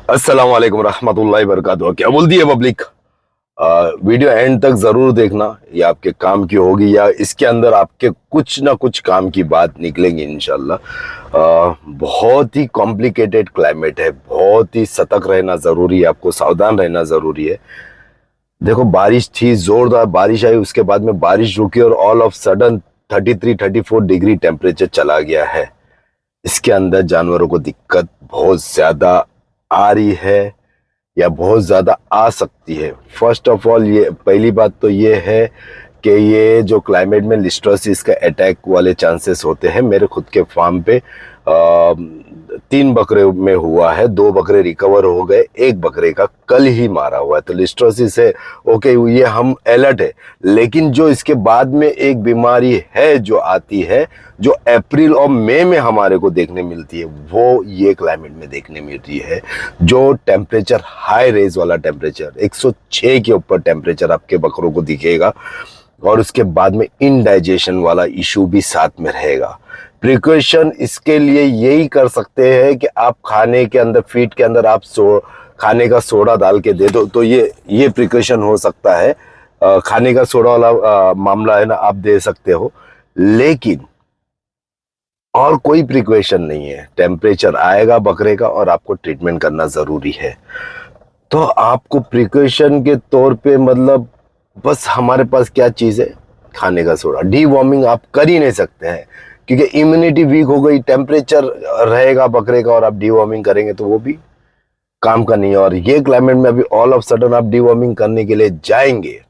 अस्सलाम वालेकुम रहमतुल्लाहि वबरकातुहू। क्या बोलती है पब्लिक? वीडियो एंड तक जरूर देखना, ये आपके काम की होगी या इसके अंदर आपके कुछ ना कुछ काम की बात निकलेंगी इंशाल्लाह। बहुत ही कॉम्प्लिकेटेड क्लाइमेट है, बहुत ही सतर्क रहना जरूरी है, आपको सावधान रहना जरूरी है। देखो, बारिश थी, जोरदार बारिश आई, उसके बाद में बारिश रुकी और all of sudden 33-34 degree temperature चला गया है। इसके अंदर जानवरों को दिक्कत बहुत ज्यादा आ रही है या बहुत ज्यादा आ सकती है। फर्स्ट ऑफ ऑल, ये पहली बात तो ये है कि ये जो क्लाइमेट में लिस्ट्रोसिस का अटैक वाले चांसेस होते हैं। मेरे खुद के फार्म पे 3 बकरे में हुआ है, 2 बकरे रिकवर हो गए, एक बकरे का कल ही मारा हुआ है। तो लिस्ट्रोसिस है, ओके, ये हम अलर्ट है। लेकिन जो इसके बाद में एक बीमारी है जो आती है, जो अप्रैल और मई में हमारे को देखने मिलती है, वो ये क्लाइमेट में देखने मिलती है। जो टेम्परेचर, हाई रेज वाला टेम्परेचर, 106 के ऊपर टेम्परेचर आपके बकरों को दिखेगा और उसके बाद में इनडाइजेशन वाला इशू भी साथ में रहेगा। प्रिकॉशन इसके लिए यही कर सकते हैं कि आप खाने के अंदर, फीड के अंदर आप खाने का सोडा डाल के दे दो, तो ये प्रिकॉशन हो सकता है। खाने का सोडा वाला मामला है ना, आप दे सकते हो, लेकिन और कोई प्रिकॉशन नहीं है। टेम्परेचर आएगा बकरे का और आपको ट्रीटमेंट करना जरूरी है। तो आपको प्रिकॉशन के तौर पे, मतलब बस हमारे पास क्या चीज है, खाने का सोडा। डीवॉर्मिंग आप कर ही नहीं सकते हैं क्योंकि इम्यूनिटी वीक हो गई, टेम्परेचर रहेगा बकरे का और आप डीवॉर्मिंग करेंगे तो वो भी काम का नहीं है। और ये क्लाइमेट में अभी ऑल ऑफ सडन आप डीवॉर्मिंग करने के लिए जाएंगे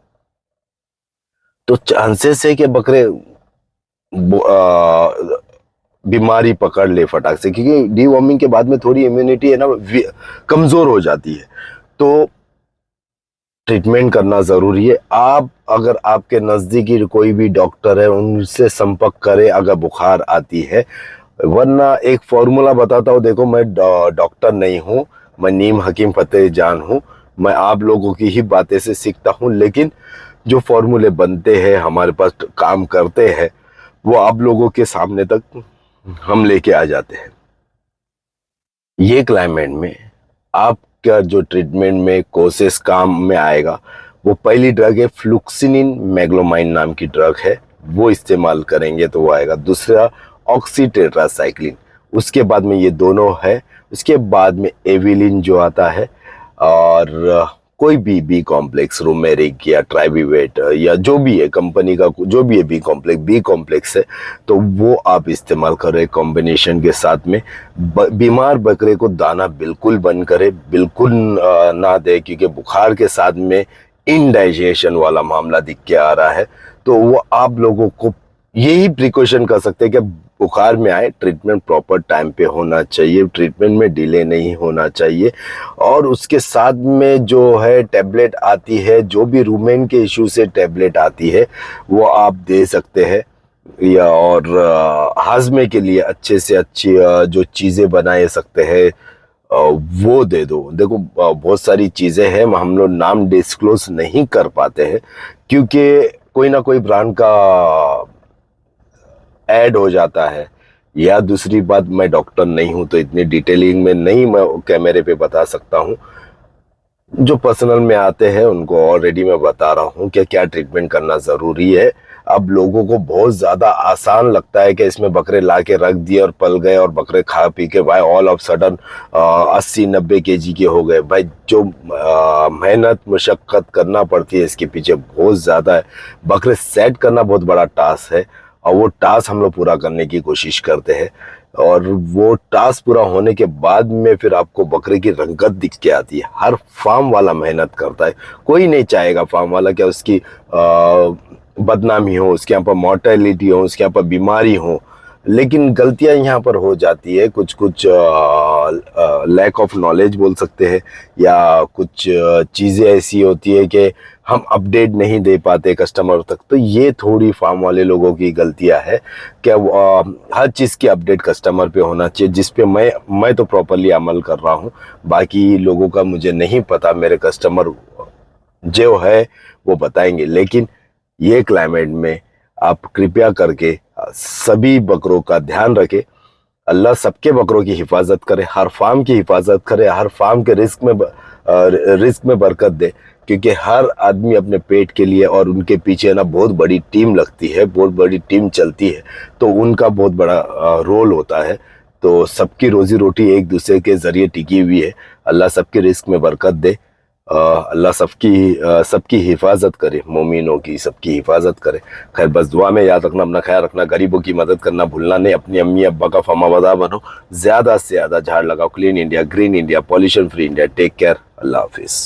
तो चांसेस है कि बकरे बीमारी पकड़ ले फटाक से, क्योंकि डीवॉर्मिंग के बाद में थोड़ी इम्यूनिटी है ना कमजोर हो जाती है। तो ट्रीटमेंट करना जरूरी है। आप अगर आपके नजदीकी कोई भी डॉक्टर है उनसे संपर्क करें अगर बुखार आती है, वरना एक फॉर्मूला बताता हूँ। देखो, मैं डॉक्टर नहीं हूँ, मैं नीम हकीम फतेह जान हूँ, मैं आप लोगों की ही बातें से सीखता हूँ, लेकिन जो फॉर्मूले बनते हैं, हमारे पास काम करते हैं, वो आप लोगों के सामने तक हम लेके आ जाते हैं। ये क्लाइमेट में आपका जो ट्रीटमेंट में कोर्सेस काम में आएगा, वो पहली ड्रग है फ्लुक्सिनिन मैग्लोमाइन नाम की ड्रग है, वो इस्तेमाल करेंगे तो वो आएगा। दूसरा ऑक्सीटेट्रासाइक्लिन, उसके बाद में ये दोनों है। उसके बाद में एविलिन जो आता है, और कोई भी बी कॉम्प्लेक्स, रोमेरिक या ट्राइविवेट या जो भी है कंपनी का, जो भी है बी कॉम्प्लेक्स है, तो वो आप इस्तेमाल करें कॉम्बिनेशन के साथ में। बीमार बकरे को दाना बिल्कुल बंद करें, बिल्कुल ना दे, क्योंकि बुखार के साथ में इनडाइजेशन वाला मामला दिख के आ रहा है। तो वो आप लोगों को यही प्रिकॉशन कर सकते हैं कि बुखार में आए, ट्रीटमेंट प्रॉपर टाइम पे होना चाहिए, ट्रीटमेंट में डिले नहीं होना चाहिए। और उसके साथ में जो है टेबलेट आती है, जो भी रूमेन के इशू से टेबलेट आती है, वो आप दे सकते हैं। या और हाजमे के लिए अच्छे से अच्छी जो चीज़ें बना सकते हैं, वो दे दो। देखो, बहुत सारी चीज़ें हैं, हम लोग नाम डिस्क्लोज नहीं कर पाते हैं क्योंकि कोई ना कोई ब्रांड का ऐड हो जाता है। या दूसरी बात, मैं डॉक्टर नहीं हूं तो इतनी डिटेलिंग में नहीं मैं कैमरे पे बता सकता हूं। जो पर्सनल में आते हैं उनको ऑलरेडी मैं बता रहा हूं कि क्या ट्रीटमेंट करना जरूरी है। अब लोगों को बहुत ज्यादा आसान लगता है कि इसमें बकरे ला के रख दिए और पल गए और बकरे खा पी के भाई ऑल ऑफ सडन 80-90 केजी के हो गए। भाई, जो मेहनत मुशक्कत करना पड़ती है इसके पीछे बहुत ज्यादा है। बकरे सेट करना बहुत बड़ा टास्क है और वो टास्क हम लोग पूरा करने की कोशिश करते हैं। और वो टास्क पूरा होने के बाद में फिर आपको बकरे की रंगत दिख के आती है। हर फार्म वाला मेहनत करता है, कोई नहीं चाहेगा फार्म वाला क्या उसकी बदनामी हो, उसके यहाँ पर मॉर्टेलिटी हो, उसके यहाँ पर बीमारी हो। लेकिन गलतियां यहाँ पर हो जाती है, कुछ कुछ लैक ऑफ नॉलेज बोल सकते हैं, या कुछ चीज़ें ऐसी होती है कि हम अपडेट नहीं दे पाते कस्टमर तक। तो ये थोड़ी फार्म वाले लोगों की गलतियां है कि हर चीज़ की अपडेट कस्टमर पे होना चाहिए, जिस पे मैं तो प्रॉपरली अमल कर रहा हूँ। बाकी लोगों का मुझे नहीं पता, मेरे कस्टमर जो है वो बताएंगे। लेकिन ये क्लाइमेट में आप कृपया करके सभी बकरों का ध्यान रखें। अल्लाह सबके बकरों की हिफाजत करे, हर फार्म की हिफाजत करे, हर फार्म के रिस्क में बरकत दे, क्योंकि हर आदमी अपने पेट के लिए और उनके पीछे ना बहुत बड़ी टीम लगती है, बहुत बड़ी टीम चलती है, तो उनका बहुत बड़ा रोल होता है। तो सबकी रोजी रोटी एक दूसरे के जरिए टिकी हुई है। अल्लाह सबके रिस्क में बरकत दे, अल्लाह सबकी हिफाजत करे, मोमिनों की सबकी हिफाजत करे। खैर बस दुआ में याद रखना, अपना ख्याल रखना, गरीबों की मदद करना भूलना नहीं, अपनी अम्मी अब्बा का फर्माबरदार बनो, ज़्यादा से ज़्यादा झाड़ लगाओ, clean India, green India, pollution free India. Take care, अल्लाह हाफिज़।